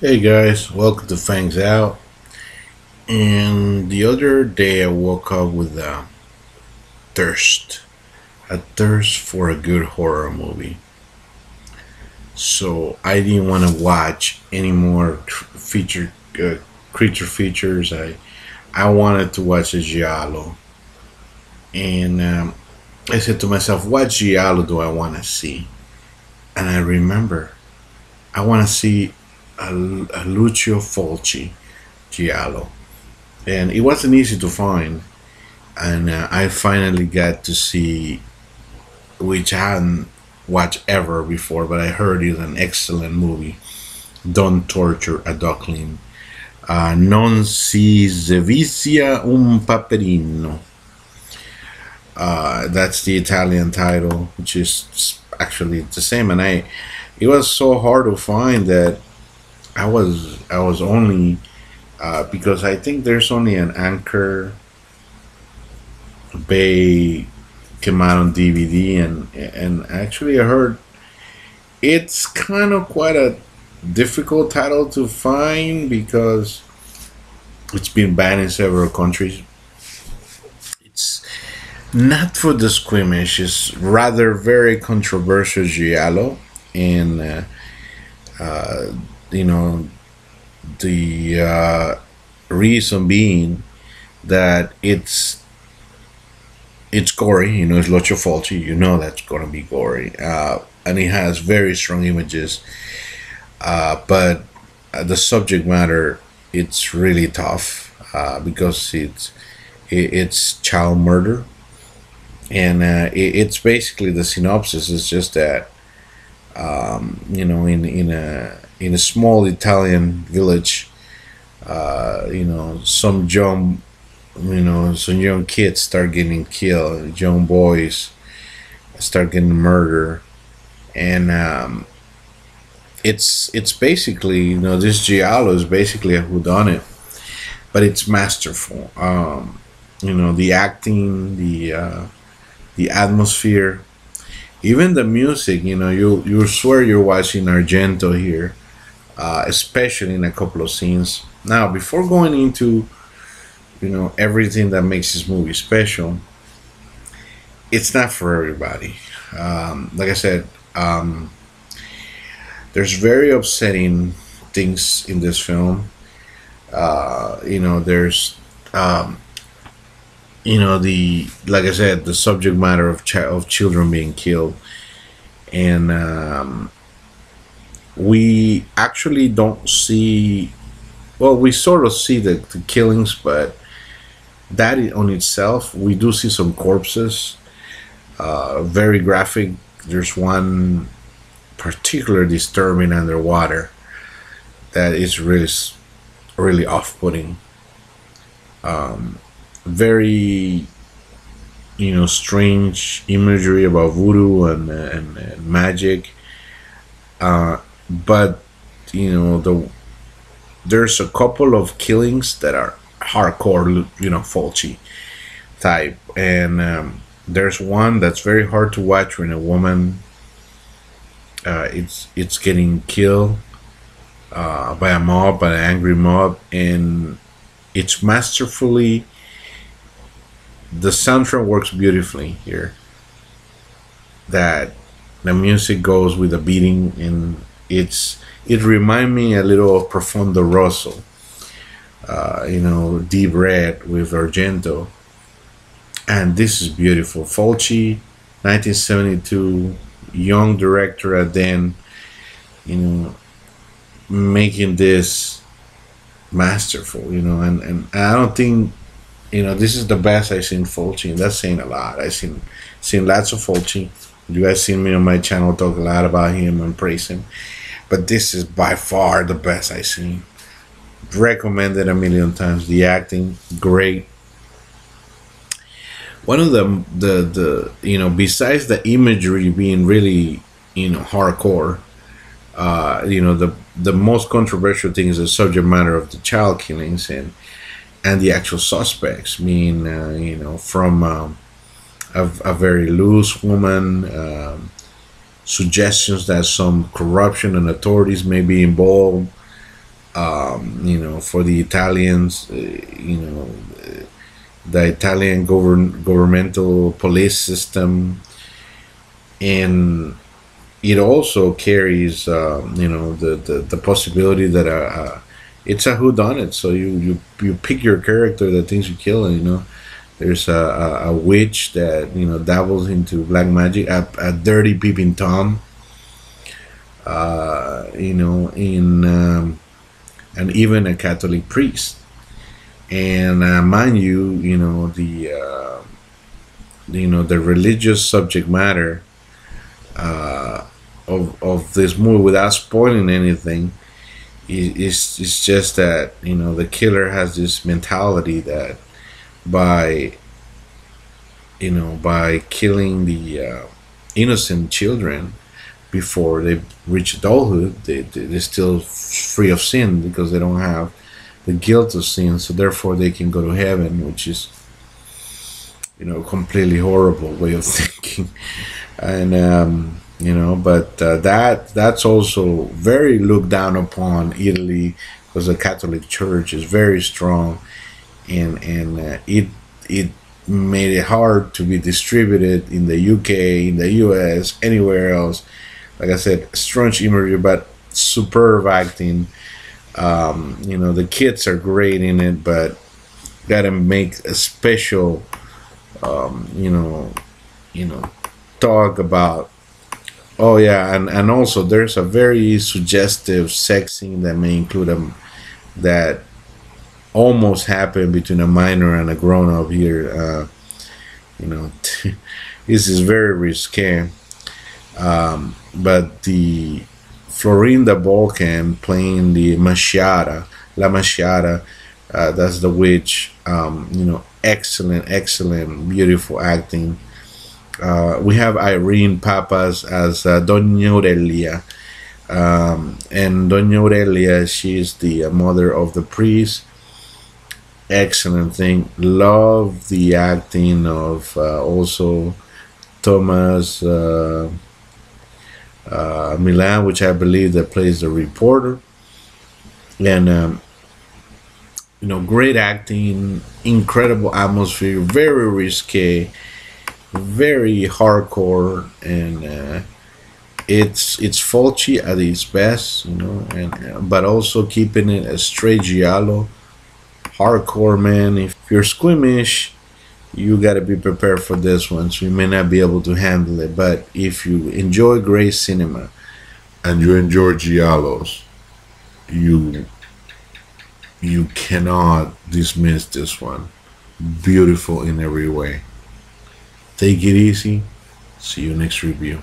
Hey guys, welcome to Fangs Out. And the other day I woke up with thirst, a thirst for a good horror movie. So I didn't want to watch any more creature features. I wanted to watch a Giallo, and I said to myself, "What Giallo do I want to see?" And I remember I want to see a Lucio Fulci Giallo, and it wasn't easy to find. And I finally got to see, which I hadn't watched ever before, but I heard is an excellent movie. Don't torture a duckling. Non si Sevizia un Paperino. That's the Italian title, which is actually the same. And it was so hard to find that I was only because I think there's only an Anchor Bay came out on DVD, and actually I heard it's kind of quite a difficult title to find because it's been banned in several countries. It's not for the squeamish. It's rather very controversial giallo, and uh, you know the reason being that it's gory. It's Lucio Fulci. That's gonna be gory, and it has very strong images. But the subject matter, it's really tough because it's child murder, and it's basically the synopsis is just that in a small Italian village, some young kids start getting killed, young boys start getting murdered, and it's basically this giallo is basically a whodunit, but it's masterful. The acting, the atmosphere, even the music. You swear you're watching Argento here, especially in a couple of scenes. Now, before going into everything that makes this movie special, it's not for everybody. Like I said, there's very upsetting things in this film. There's the like I said, the subject matter of children being killed, and we actually don't see. Well, we sort of see the killings, but that on itself, we do see some corpses. Very graphic. There's one particularly disturbing underwater that is really off-putting. Very strange imagery about voodoo and magic. But there's a couple of killings that are hardcore, Fulci type, and there's one that's very hard to watch when a woman it's getting killed by a mob, by an angry mob, and it's masterfully. The soundtrack works beautifully here. That the music goes with the beating, and it reminds me a little of Profondo Rosso, Deep Red with Argento, and this is beautiful. Fulci, 1972, young director at then, you know, making this masterful, and I don't think, this is the best I've seen Fulci, and that's saying a lot. I've seen lots of Fulci. You guys seen me on my channel talk a lot about him and praise him, but this is by far the best I've seen. Recommended a million times. The acting, great. One of the besides the imagery being really hardcore, the most controversial thing is the subject matter of the child killings and the actual suspects. Mean from a very loose woman, suggestions that some corruption and authorities may be involved, For the Italians, the Italian governmental police system, and it also carries, the possibility that it's a whodunit. So you pick your character, the things you kill, and there's a witch that dabbles into black magic, a dirty peeping tom, in and even a Catholic priest. And mind you, the religious subject matter of this movie, without spoiling anything, is just that the killer has this mentality that by by killing the innocent children before they reach adulthood, they're still free of sin because they don't have the guilt of sin, so therefore they can go to heaven, which is completely horrible way of thinking. And but that's also very looked down upon Italy, because the Catholic Church is very strong, and it made it hard to be distributed in the UK, in the US, anywhere else. Like I said, strange imagery, but superb acting. The kids are great in it, but gotta make a special, talk about. Oh yeah, and also there's a very suggestive sex scene that may include that almost happened between a minor and a grown up here. This is very risque. But the Florinda Balkan playing the Masciata, La Masciata, that's the witch. Excellent, excellent, beautiful acting. We have Irene Papas as Doña Aurelia. And Doña Aurelia, she's the mother of the priest. Excellent thing. Love the acting of also Thomas Milan, which I believe that plays the reporter. And great acting, incredible atmosphere, very risque, very hardcore, and it's Fulci at its best, and but also keeping it a straight giallo, hardcore, man. If you're squeamish, you got to be prepared for this one. So you may not be able to handle it, but if you enjoy great cinema and you enjoy giallos, you you cannot dismiss this one. Beautiful in every way. Take it easy. See you next review.